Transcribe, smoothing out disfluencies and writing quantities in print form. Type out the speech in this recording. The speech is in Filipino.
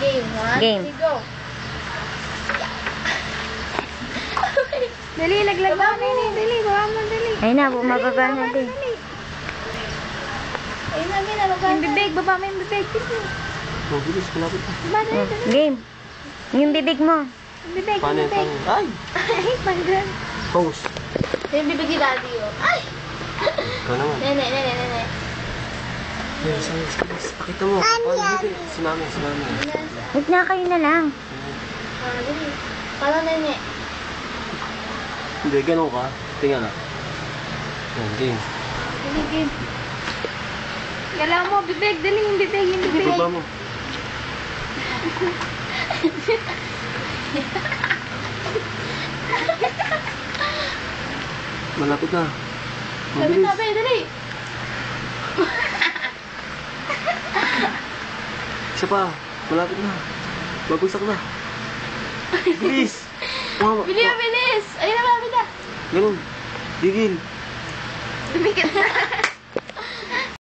Game. Game. Go. Dali, laglag mo. Dali, bawa mo, dali. Ayun na, bumababa na din. Ayun na, ginababa. Yung bibig, baba mo yung bibig. Oh, bilis, malapit na. Game. Yung bibig mo. Yung bibig, Paano yung yun? bibig. Ay! Ay, panggan. Pose. Yung bibig ni daddy, oh. Ay! Ikaw naman. Nene. Yes. Pakita mo. Paano hindi? Si mami. Huwag na, kayo na lang. Dali. Paano nene? Hindi, ganun ka. Tingnan na. Yan, game. Dali, game. Gala mo, bibig. Dali, yung bibig. Baba mo. Malapit na. Mabilis. Sabi, dali. Isa pa. Malapit na. Babagsak na. Bilis. Bilis. Ayun na, malapit na. Ganun. Gigil. Bibigyan na.